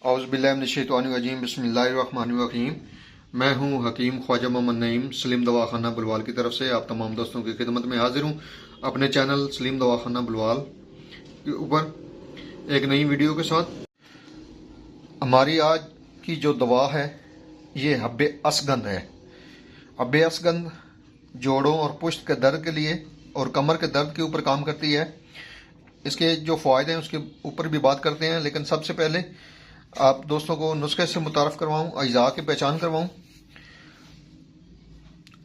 औज़ुबिल्लाहिमिनश्शैतानिर्रजीम बिस्मिल्लाहिर्रहमानिर्रहीम। मैं हूं हकीम ख्वाजा मोहम्मद नईम सलीम दवाखाना बुलवाल की तरफ से आप तमाम दोस्तों की खिदमत में हाजिर हूं अपने चैनल सलीम दवाखाना बुलवाल के ऊपर एक नई वीडियो के साथ। हमारी आज की जो दवा है ये हब्बे असगंध है। हब्बे असगंध जोड़ों और पुश्त के दर्द के लिए और कमर के दर्द के ऊपर काम करती है। इसके जो फ़ायदे हैं उसके ऊपर भी बात करते हैं, लेकिन सबसे पहले आप दोस्तों को नुस्खे से मुतारफ़ करवाऊँ, अज्जा की पहचान करवाऊँ।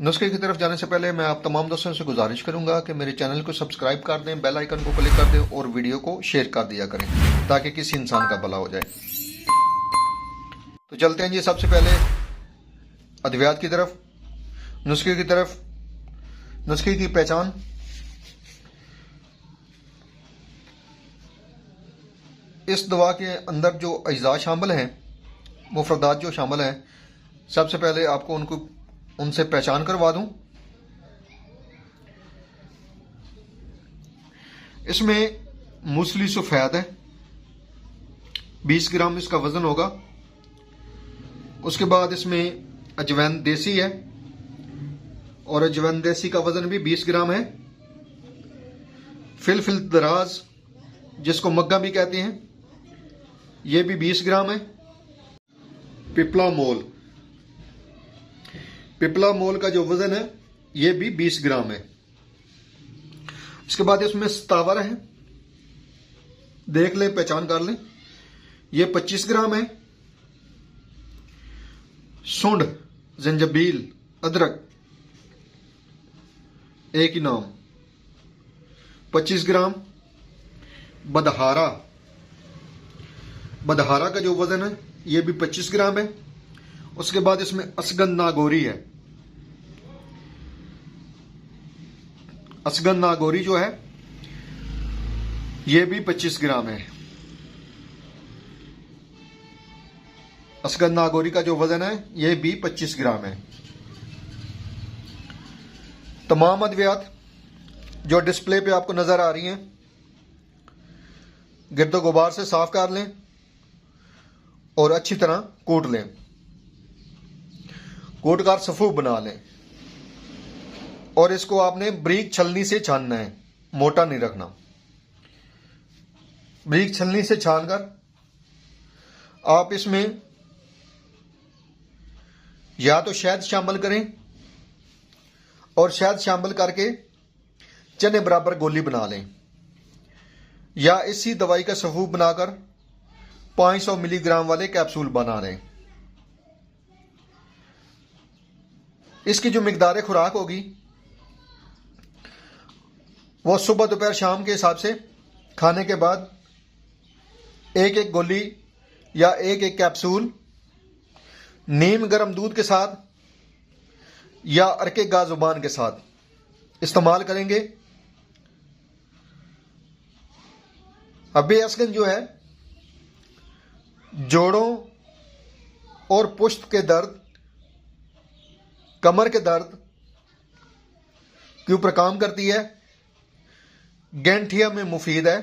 नुस्खे की तरफ जाने से पहले मैं आप तमाम दोस्तों से गुजारिश करूंगा कि मेरे चैनल को सब्सक्राइब कर दें, बेल आइकन को क्लिक कर दें और वीडियो को शेयर कर दिया करें ताकि किसी इंसान का भला हो जाए। तो चलते हैं जी सबसे पहले अद्वियात की तरफ, नुस्खे की तरफ। नुस्खे की पहचान। इस दवा के अंदर जो अज्जा शामिल हैं, मुफरदात जो शामिल हैं, सबसे पहले आपको उनसे पहचान करवा दूं। इसमें मूसली सफ़ेद है, 20 ग्राम इसका वजन होगा। उसके बाद इसमें अजवैन देसी है और अजवैन देसी का वजन भी 20 ग्राम है। फिल दराज जिसको मग्गा भी कहते हैं, ये भी 20 ग्राम है। पिपला मोल का जो वजन है ये भी 20 ग्राम है। इसके बाद इसमें सतावर है, देख लें, पहचान कर लें, ये 25 ग्राम है। सुंड, जंजबील, अदरक एक ही नाम, 25 ग्राम। बदहारा का जो वजन है ये भी 25 ग्राम है। उसके बाद इसमें असगंध नागौरी है। असगंध नागौरी जो है ये भी 25 ग्राम है। असगंध नागौरी का जो वजन है ये भी 25 ग्राम है। तमाम अद्वियात जो डिस्प्ले पे आपको नजर आ रही हैं, गिरदो गुबार से साफ कर लें और अच्छी तरह कूट लें। कूट कर सफूफ बना लें और इसको आपने बारीक छलनी से छानना है, मोटा नहीं रखना। बारीक छलनी से छानकर आप इसमें या तो शहद शामिल करें और शहद शामिल करके चने बराबर गोली बना लें, या इसी दवाई का सफूफ बनाकर 500 मिलीग्राम वाले कैप्सूल बना लें। इसकी जो मिकदार खुराक होगी वो सुबह दोपहर शाम के हिसाब से खाने के बाद एक एक गोली या एक एक कैप्सूल नीम गर्म दूध के साथ या अरके गाजुबान के साथ इस्तेमाल करेंगे। हब्बे असगंध जो है जोड़ों और पुश्त के दर्द, कमर के दर्द के ऊपर काम करती है। गैंठिया में मुफीद है।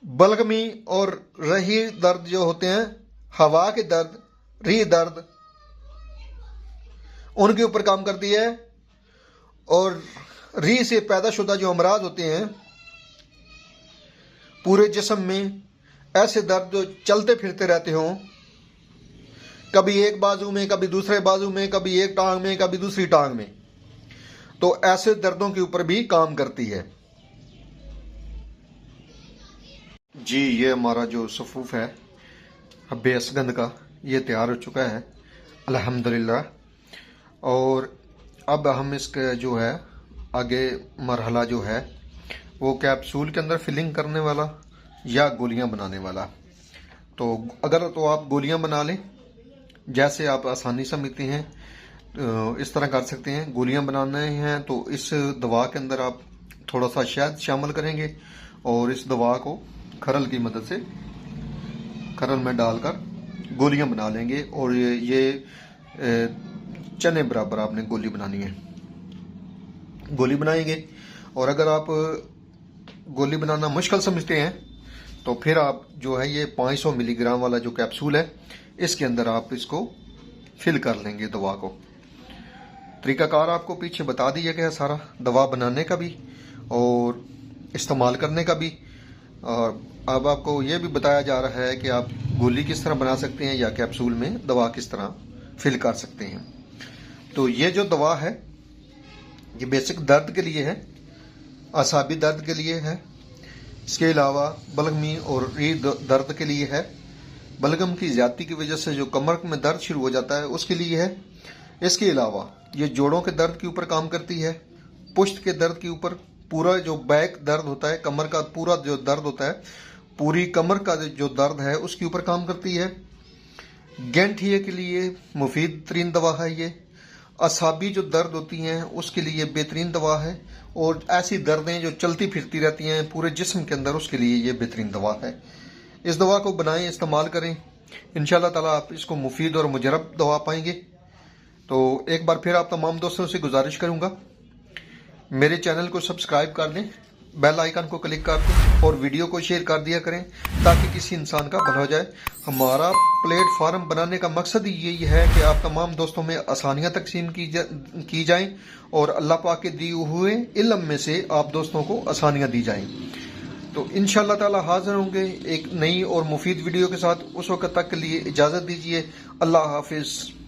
बलगमी और रही दर्द जो होते हैं, हवा के दर्द, री दर्द, उनके ऊपर काम करती है। और री से पैदाशुदा जो अमराज होते हैं, पूरे जिस्म में ऐसे दर्द जो चलते फिरते रहते हों, कभी एक बाजू में, कभी दूसरे बाजू में, कभी एक टांग में, कभी दूसरी टांग में, तो ऐसे दर्दों के ऊपर भी काम करती है जी। ये हमारा जो सफूफ है हब्बे असगंध का, ये तैयार हो चुका है अल्हम्दुलिल्लाह। और अब हम इसका जो है आगे मरहला जो है वो कैप्सूल के अंदर फिलिंग करने वाला या गोलियां बनाने वाला। तो अगर तो आप गोलियां बना लें, जैसे आप आसानी समझते हैं, इस तरह कर सकते हैं। गोलियां बनाने हैं तो इस दवा के अंदर आप थोड़ा सा शहद शामिल करेंगे और इस दवा को खरल की मदद से खरल में डालकर गोलियां बना लेंगे। और ये चने बराबर आपने गोली बनानी है, गोली बनाएंगे। और अगर आप गोली बनाना मुश्किल समझते हैं तो फिर आप जो है ये 500 मिलीग्राम वाला जो कैप्सूल है इसके अंदर आप इसको फिल कर लेंगे दवा को। तरीकाकार आपको पीछे बता दिया गया सारा, दवा बनाने का भी और इस्तेमाल करने का भी। और अब आपको ये भी बताया जा रहा है कि आप गोली किस तरह बना सकते हैं या कैप्सूल में दवा किस तरह फिल कर सकते हैं। तो ये जो दवा है ये बेसिक दर्द के लिए है, असाबी दर्द के लिए है। इसके अलावा बलगमी और रीढ़ दर्द के लिए है। बलगम की ज्यादती की वजह से जो कमर में दर्द शुरू हो जाता है उसके लिए है। इसके अलावा ये जोड़ों के दर्द के ऊपर काम करती है, पुश्त के दर्द के ऊपर, पूरा जो बैक दर्द होता है, कमर का पूरा जो दर्द होता है, पूरी कमर का जो दर्द है उसके ऊपर काम करती है। गैंठिए के लिए मुफीद तरीन दवा है ये। असाबी जो दर्द होती हैं उसके लिए बेहतरीन दवा है। और ऐसी दर्दें जो चलती फिरती रहती हैं पूरे जिस्म के अंदर उसके लिए ये बेहतरीन दवा है। इस दवा को बनाएं, इस्तेमाल करें, इंशाल्लाह ताला आप इसको मुफीद और मुजरब दवा पाएंगे। तो एक बार फिर आप तमाम दोस्तों से गुजारिश करूंगा मेरे चैनल को सब्सक्राइब कर लें, बेल आइकन को क्लिक कर दें और वीडियो को शेयर कर दिया करें ताकि किसी इंसान का भला हो जाए। हमारा प्लेटफार्म बनाने का मकसद ही यही है कि आप तमाम दोस्तों में आसानियां तकसीम की जाएं और अल्लाह पाक के दिए हुए इल्म में से आप दोस्तों को आसानियां दी जाएं। तो इंशाल्लाह ताला हाजिर होंगे एक नई और मुफीद वीडियो के साथ। उस वक्त तक के लिए इजाज़त दीजिए। अल्लाह हाफिज़।